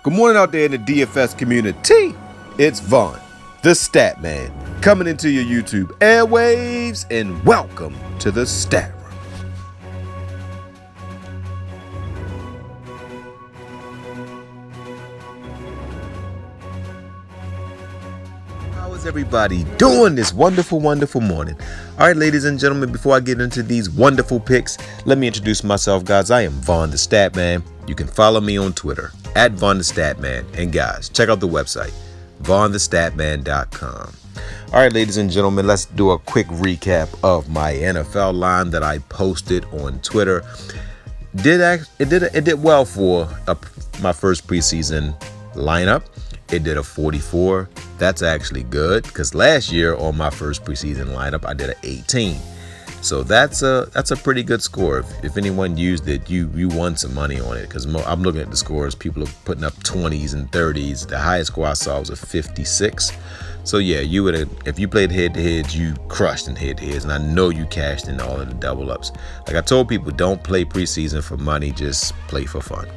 Good morning out there in the DFS community. It's Vaughn, the Stat Man, coming into your YouTube airwaves, and welcome to the Stat Room. How is everybody doing this wonderful morning? All right, ladies and gentlemen, before I get into these wonderful picks, let me introduce myself, guys. I am Vaughn, the Stat Man. You can follow me on Twitter at Vaughn the Statman. And guys, check out the website, vaughnthestatman.com. All right, ladies and gentlemen, let's do a quick recap of my NFL line that I posted on Twitter. It did well for my first preseason lineup. It did a 44. That's actually good because last year on my first preseason lineup, I did an 18. So that's a pretty good score. If anyone used it, you won some money on it because I'm looking at the scores. People are putting up 20s and 30s. The highest score I saw was a 56. So yeah, you would have, if you played head-to-heads, you crushed in head-to-heads, and I know you cashed in all of the double-ups. Like I told people, don't play preseason for money, just play for fun.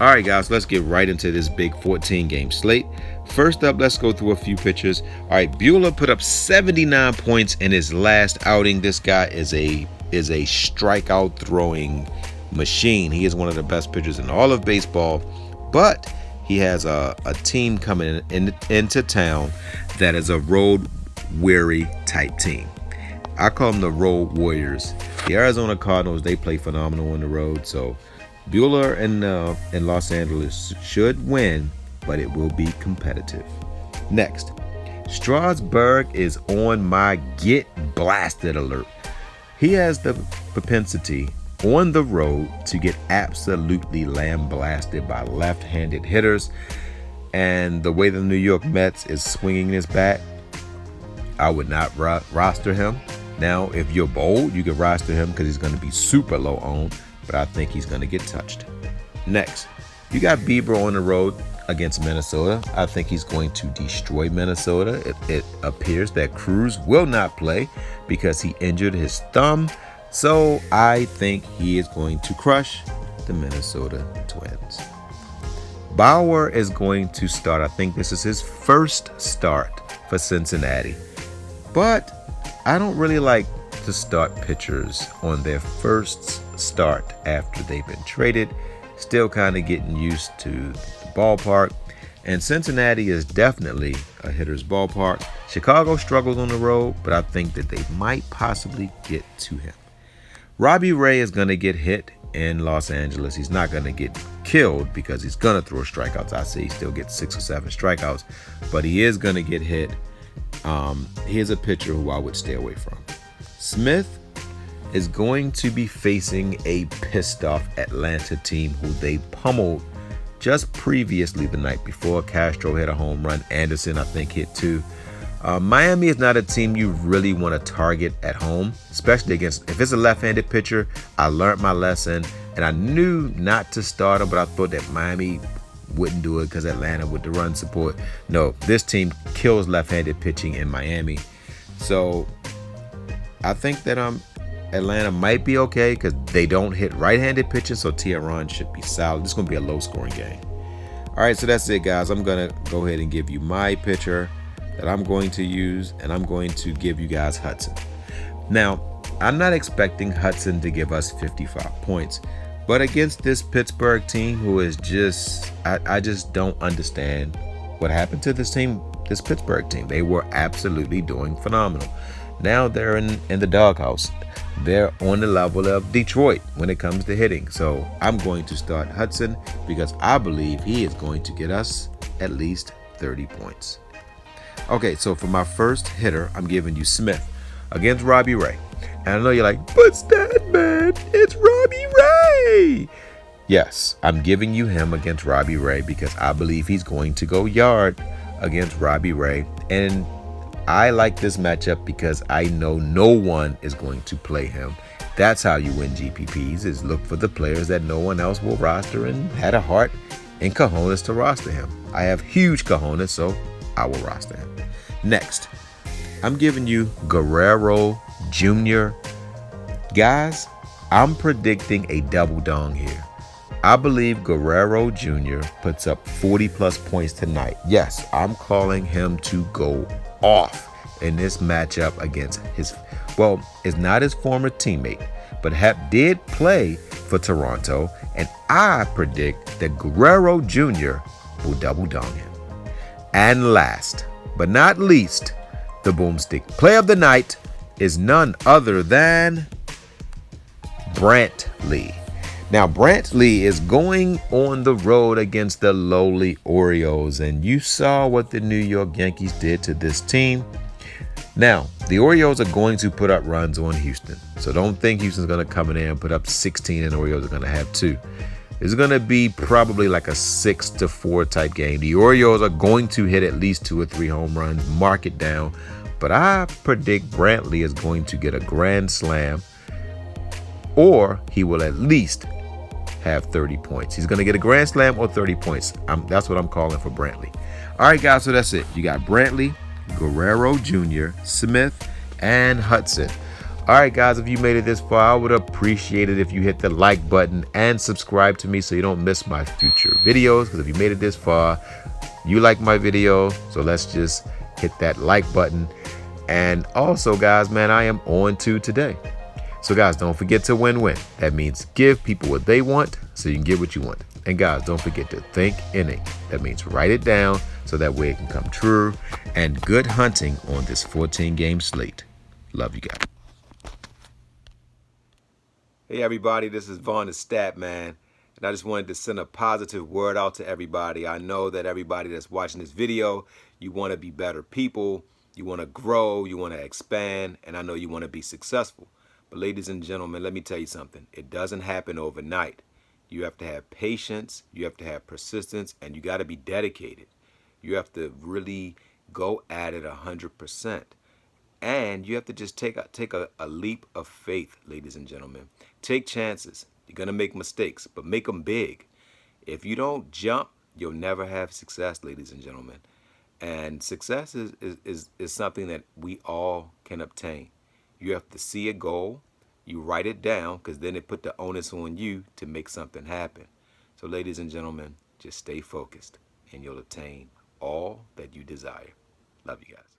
All right, guys, let's get right into this big 14-game slate. First up, let's go through a few pitchers. All right, Buehler put up 79 points in his last outing. This guy is a strikeout throwing machine. He is one of the best pitchers in all of baseball, but he has a team coming into town that is a road-weary type team. I call them the Road Warriors. The Arizona Cardinals, they play phenomenal on the road, so Buehler in Los Angeles should win, but it will be competitive. Next, Strasburg is on my get blasted alert. He has the propensity on the road to get absolutely lambasted by left-handed hitters, and the way the New York Mets is swinging his bat, I would not roster him. Now, if you're bold, you can roster him because he's going to be super low owned, but I think he's going to get touched. Next, you got Bieber on the road against Minnesota. I think he's going to destroy Minnesota. It appears that Cruz will not play because he injured his thumb. So I think he is going to crush the Minnesota Twins. Bauer is going to start. I think this is his first start for Cincinnati. But I don't really like to start pitchers on their first start after they've been traded. Still kind of getting used to the ballpark. And Cincinnati is definitely a hitter's ballpark. Chicago struggles on the road, but I think that they might possibly get to him. Robbie Ray is going to get hit in Los Angeles. He's not going to get killed because he's going to throw strikeouts. I say he still gets 6 or 7 strikeouts, but he is going to get hit. Here's a pitcher who I would stay away from. Smith is going to be facing a pissed off Atlanta team who they pummeled just previously the night before. Castro hit a home run. Anderson, I think, hit 2. Miami is not a team you really want to target at home, especially against, if it's a left-handed pitcher. I learned my lesson, and I knew not to start him, but I thought that Miami wouldn't do it because Atlanta with the run support. No, this team kills left-handed pitching in Miami. So I think that Atlanta might be okay because they don't hit right-handed pitching, so Tehran should be solid. This is going to be a low-scoring game. All right, so that's it, guys. I'm going to go ahead and give you my pitcher that I'm going to use, and I'm going to give you guys Hudson. Now, I'm not expecting Hudson to give us 55 points, but against this Pittsburgh team who is just, I just don't understand what happened to this team, this Pittsburgh team. They were absolutely doing phenomenal. Now they're in the doghouse. They're on the level of Detroit when it comes to hitting. So I'm going to start Hudson because I believe he is going to get us at least 30 points. Okay, so for my first hitter, I'm giving you Smith against Robbie Ray. And I know you're like, but Statman, it's Robbie Ray. Yes, I'm giving you him against Robbie Ray because I believe he's going to go yard against Robbie Ray. And I like this matchup because I know no one is going to play him. That's how you win GPPs, is look for the players that no one else will roster and had a heart and cojones to roster him. I have huge cojones, so I will roster him. Next, I'm giving you Guerrero Jr. Guys, I'm predicting a double dong here. I believe Guerrero Jr. puts up 40 plus points tonight. Yes, I'm calling him to go off in this matchup against it's not his former teammate, but Hep did play for Toronto, and I predict that Guerrero Jr. will double down him. And last but not least, the boomstick play of the night is none other than Brantley. Now, Brantley is going on the road against the lowly Orioles, and you saw what the New York Yankees did to this team. Now, the Orioles are going to put up runs on Houston, so don't think Houston's going to come in there and put up 16 and the Orioles are going to have 2. It's going to be probably like a 6-4 type game. The Orioles are going to hit at least 2 or 3 home runs, mark it down, but I predict Brantley is going to get a grand slam, or he will at least have 30 points. He's going to get a grand slam or 30 points. That's what I'm calling for Brantley. All right, guys, so that's it. You got Brantley, Guerrero Jr., Smith, and Hudson. All right, guys, if you made it this far, I would appreciate it if you hit the like button and subscribe to me so you don't miss my future videos. Because if you made it this far, you like my video, so let's just hit that like button. And also, guys, man, I am on to today. So, guys, don't forget to win-win. That means give people what they want so you can get what you want. And, guys, don't forget to think inning. That means write it down so that way it can come true. And good hunting on this 14-game slate. Love you guys. Hey, everybody. This is Vaughn the Stat Man. And I just wanted to send a positive word out to everybody. I know that everybody that's watching this video, you want to be better people. You want to grow. You want to expand. And I know you want to be successful. But ladies and gentlemen, let me tell you something. It doesn't happen overnight. You have to have patience, you have to have persistence, and you got to be dedicated. You have to really go at it 100%. And you have to just take a leap of faith, ladies and gentlemen. Take chances. You're going to make mistakes, but make them big. If you don't jump, you'll never have success, ladies and gentlemen. And success is something that we all can obtain. You have to see a goal, you write it down, because then it put the onus on you to make something happen. So ladies and gentlemen, just stay focused and you'll obtain all that you desire. Love you guys.